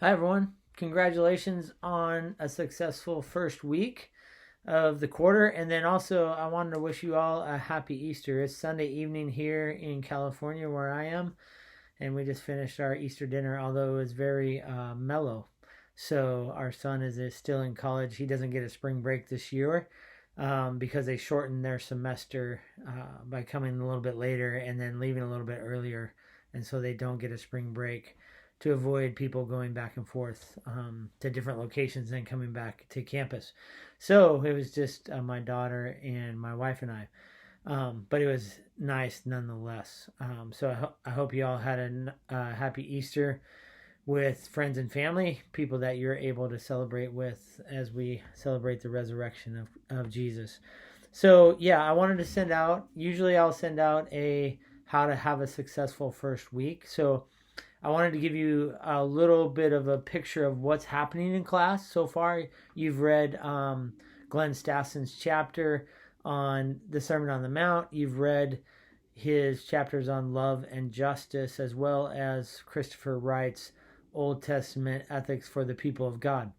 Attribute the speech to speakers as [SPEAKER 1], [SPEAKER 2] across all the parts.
[SPEAKER 1] Hi, everyone. Congratulations on a successful first week of the quarter. And then also, I wanted to wish you all a happy Easter. It's Sunday evening here in California where I am. And we just finished our Easter dinner, although it was very mellow. So, our son is still in college. He doesn't get a spring break this year because they shortened their semester by coming a little bit later and then leaving a little bit earlier. And so they don't get a spring break to avoid people going back and forth to different locations and coming back to campus. So it was just my daughter and my wife and I. But it was nice nonetheless. So I hope you all had a happy Easter with friends and family, people that you're able to celebrate with as we celebrate the resurrection of Jesus. So yeah, I wanted to send out, usually I'll send out a how to have a successful first week. So I wanted to give you a little bit of a picture of what's happening in class so far. You've read Glenn Stasson's chapter on the Sermon on the Mount. You've read his chapters on love and justice, as well as Christopher Wright's Old Testament ethics for the people of God.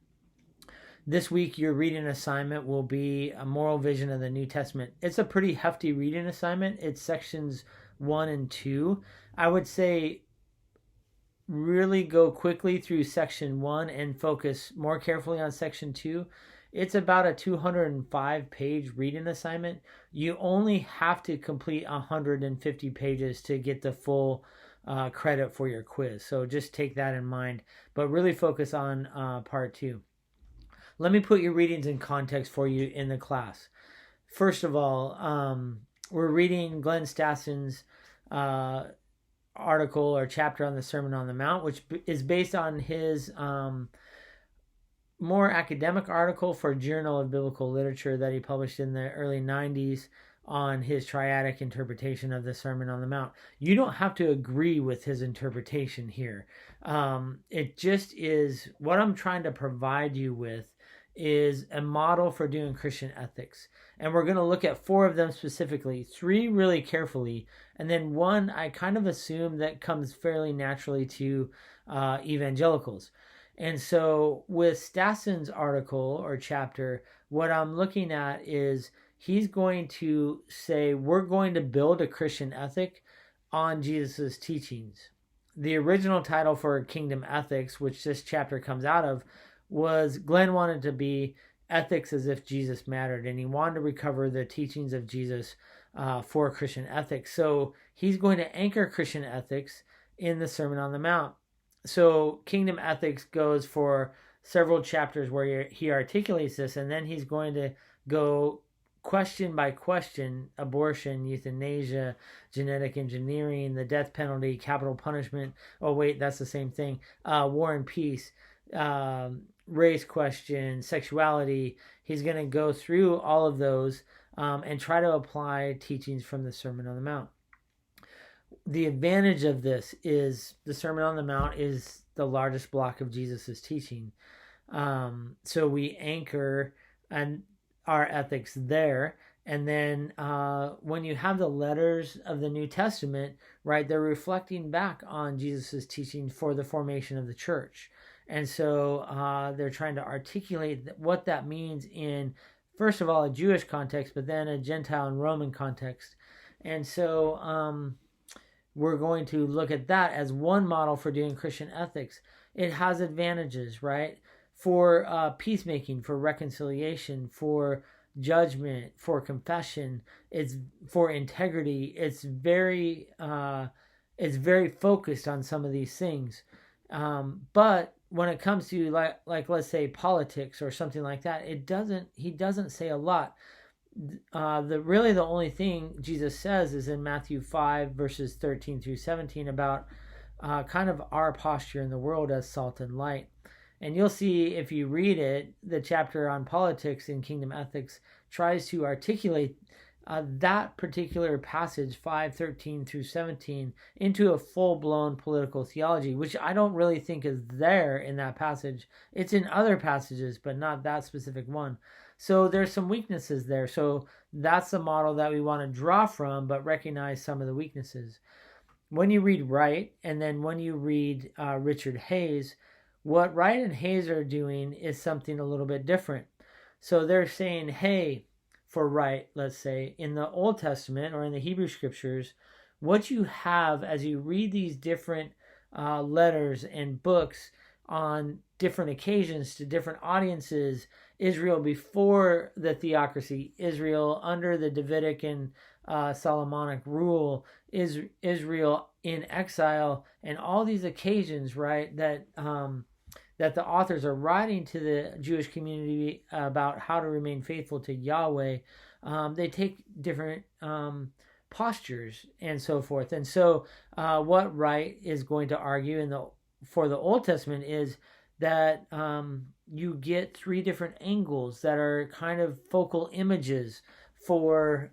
[SPEAKER 1] This week, your reading assignment will be a moral vision of the New Testament. It's a pretty hefty reading assignment. It's sections 1 and 2. I would say really go quickly through section 1 and focus more carefully on section 2. It's about a 205-page reading assignment. You only have to complete 150 pages to get the full credit for your quiz. So just take that in mind, but really focus on part 2. Let me put your readings in context for you in the class. First of all, we're reading Glenn Stasson's article or chapter on the Sermon on the Mount, which is based on his more academic article for Journal of Biblical Literature that he published in the early 90s on his triadic interpretation of the Sermon on the Mount. You don't have to agree with his interpretation here. It just is what I'm trying to provide you with is a model for doing Christian ethics. And we're going to look at 4 of them specifically, 3 really carefully, and then 1 I kind of assume that comes fairly naturally to evangelicals. And so with Stasson's article or chapter, what I'm looking at is he's going to say we're going to build a Christian ethic on Jesus's teachings. The original title for Kingdom Ethics, which this chapter comes out of, was Glenn wanted to be ethics as if Jesus mattered, and he wanted to recover the teachings of Jesus for Christian ethics. So he's going to anchor Christian ethics in the Sermon on the Mount. So Kingdom Ethics goes for several chapters where he articulates this, and then he's going to go question by question: abortion, euthanasia, genetic engineering, the death penalty, capital punishment. Oh wait, that's the same thing. War and peace, race question, sexuality. He's going to go through all of those and try to apply teachings from the Sermon on the Mount. The advantage of this is the Sermon on the Mount is the largest block of Jesus's teaching. So we anchor our ethics there. And then when you have the letters of the New Testament, right, they're reflecting back on Jesus's teaching for the formation of the church. And so they're trying to articulate what that means in, first of all, a Jewish context, but then a Gentile and Roman context. And so we're going to look at that as one model for doing Christian ethics. It has advantages, right? For peacemaking, for reconciliation, for judgment, for confession, it's for integrity. It's very focused on some of these things. But when it comes to like let's say politics or something like that, he doesn't say a lot. The only thing Jesus says is in Matthew 5 verses 13 through 17 about kind of our posture in the world as salt and light. And you'll see if you read it, the chapter on politics in Kingdom Ethics tries to articulate that particular passage, 5:13 through 17, into a full-blown political theology, which I don't really think is there in that passage. It's in other passages, but not that specific one. So there's some weaknesses there. So that's the model that we want to draw from, but recognize some of the weaknesses. When you read Wright, and then when you read Richard Hayes, What Wright and Hayes are doing is something a little bit different. So they're saying, hey, for Wright, let's say, in the Old Testament or in the Hebrew Scriptures, what you have as you read these different letters and books on different occasions to different audiences, Israel before the theocracy, Israel under the Davidic and Solomonic rule, Israel in exile, and all these occasions, right, that that the authors are writing to the Jewish community about how to remain faithful to Yahweh. They take different postures and so forth. And so what Wright is going to argue for the Old Testament is that you get three different angles that are kind of focal images for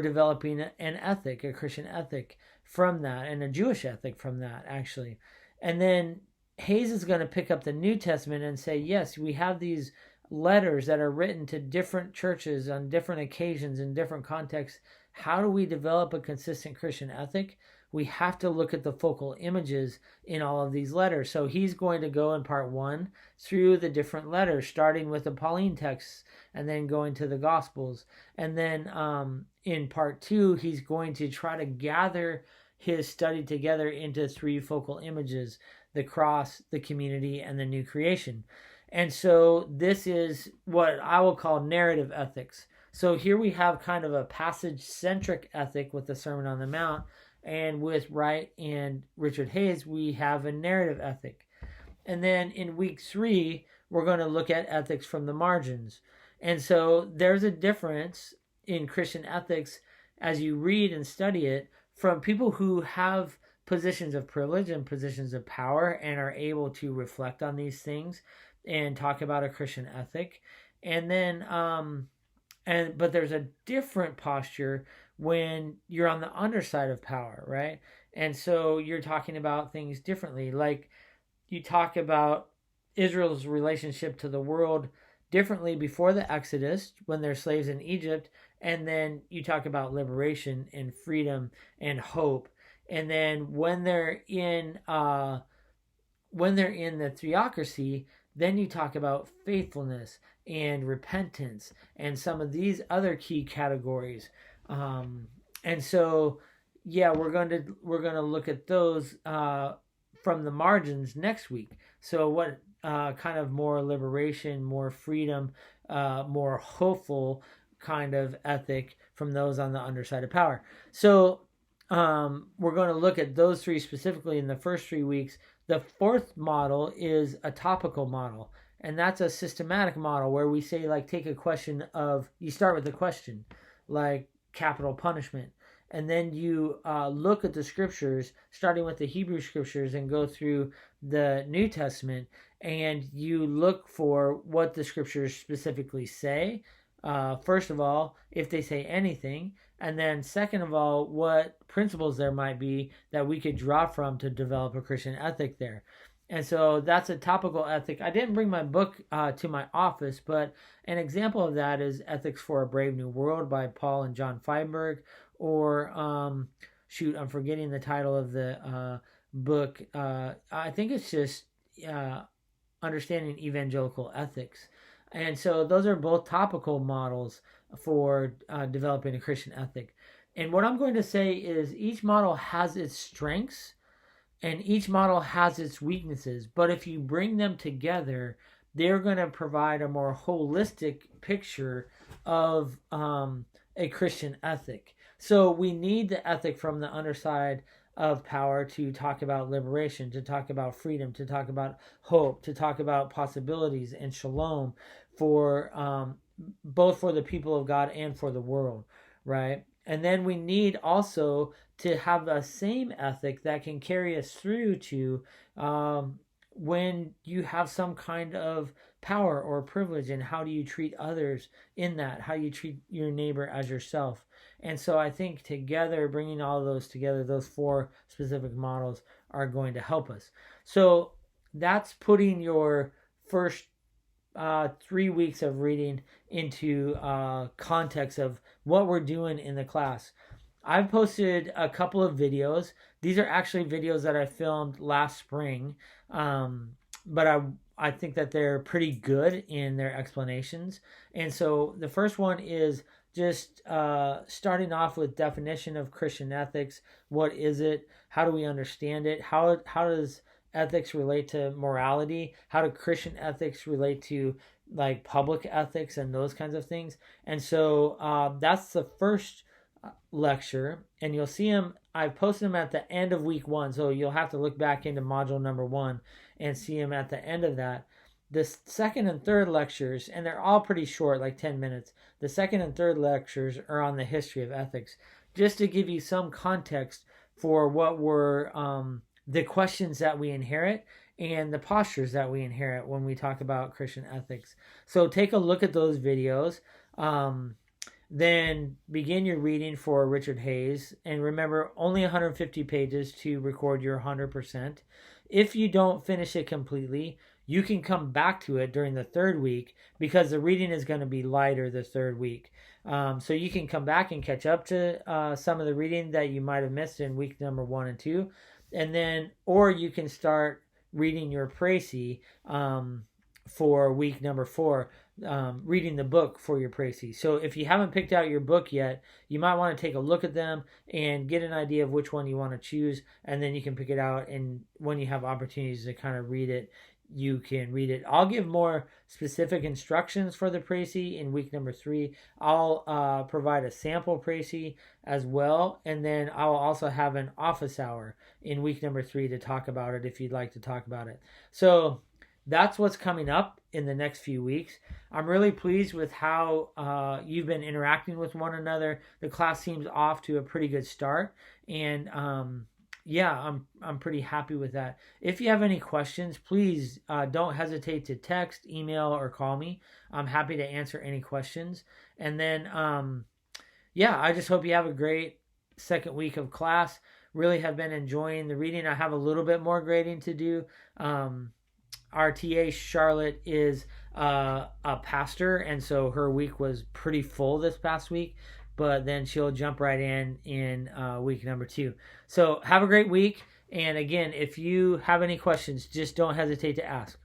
[SPEAKER 1] developing an ethic, a Christian ethic from that, and a Jewish ethic from that, actually. And then Hayes is going to pick up the New Testament and say, yes, we have these letters that are written to different churches on different occasions in different contexts. How do we develop a consistent Christian ethic? We have to look at the focal images in all of these letters. So he's going to go in part 1 through the different letters, starting with the Pauline texts and then going to the Gospels. And then in part 2, he's going to try to gather his study together into 3 focal images: the cross, the community, and the new creation. And so this is what I will call narrative ethics. So here we have kind of a passage-centric ethic with the Sermon on the Mount, and with Wright and Richard Hayes, we have a narrative ethic. And then in week 3, we're going to look at ethics from the margins. And so there's a difference in Christian ethics as you read and study it from people who have positions of privilege and positions of power and are able to reflect on these things and talk about a Christian ethic. And then but there's a different posture when you're on the underside of power, right? And so you're talking about things differently. Like you talk about Israel's relationship to the world differently before the Exodus when they're slaves in Egypt, and then you talk about liberation and freedom and hope. And then when they're in the theocracy, then you talk about faithfulness and repentance and some of these other key categories. And so, yeah, we're going to look at those from the margins next week. So what kind of more liberation, more freedom, more hopeful kind of ethic from those on the underside of power. So we're going to look at those 3 specifically in the first 3 weeks. The 4th model is a topical model, and that's a systematic model where we say, like, take a question you start with a question, like capital punishment, and then you look at the scriptures, starting with the Hebrew scriptures, and go through the New Testament, and you look for what the scriptures specifically say. First of all, if they say anything, and then second of all, what principles there might be that we could draw from to develop a Christian ethic there. And so that's a topical ethic. I didn't bring my book to my office, but an example of that is Ethics for a Brave New World by Paul and John Feinberg, or I'm forgetting the title of the book. I think it's just Understanding Evangelical Ethics. And so those are both topical models for developing a Christian ethic. And what I'm going to say is each model has its strengths and each model has its weaknesses. But if you bring them together, they're going to provide a more holistic picture of a Christian ethic. So we need the ethic from the underside of power to talk about liberation, to talk about freedom, to talk about hope, to talk about possibilities and shalom for both for the people of God and for the world, right? And then we need also to have the same ethic that can carry us through to when you have some kind of power or privilege, and how do you treat others in that, how you treat your neighbor as yourself. And so I think together, bringing all of those together, those 4 specific models are going to help us. So that's putting your first 3 weeks of reading into context of what we're doing in the class. I've posted a couple of videos These are actually videos that I filmed last spring, but I think that they're pretty good in their explanations. And so the first one is just starting off with definition of Christian ethics. What is it? How do we understand it? How does ethics relate to morality? How do Christian ethics relate to like public ethics and those kinds of things? And so that's the first lecture, and you'll see them. I've posted them at the end of week 1, so you'll have to look back into module number 1 and see them at the end of that. The second and third lectures, and they're all pretty short, like 10 minutes. The second and third lectures are on the history of ethics, just to give you some context for what were the questions that we inherit and the postures that we inherit when we talk about Christian ethics. So take a look at those videos. Then begin your reading for Richard Hays. And remember, only 150 pages to record your 100%. If you don't finish it completely, you can come back to it during the third week because the reading is going to be lighter the third week. So you can come back and catch up to some of the reading that you might have missed in week number 1 and 2. And then, or you can start reading your précis for week number 4, reading the book for your précis. So if you haven't picked out your book yet, you might want to take a look at them and get an idea of which one you want to choose, and then you can pick it out, and when you have opportunities to kind of read it, you can read it. I'll give more specific instructions for the précis in week number 3. I'll provide a sample précis as well, and then I'll also have an office hour in week number 3 to talk about it if you'd like to talk about it. So that's what's coming up in the next few weeks. I'm really pleased with how you've been interacting with one another. The class seems off to a pretty good start, and yeah, I'm pretty happy with that. If you have any questions, please don't hesitate to text, email, or call me. I'm happy to answer any questions. And then, yeah, I just hope you have a great second week of class. Really have been enjoying the reading. I have a little bit more grading to do. Our TA, Charlotte, is a pastor, and so her week was pretty full this past week, but then she'll jump right in week number 2. So have a great week, and again, if you have any questions, just don't hesitate to ask.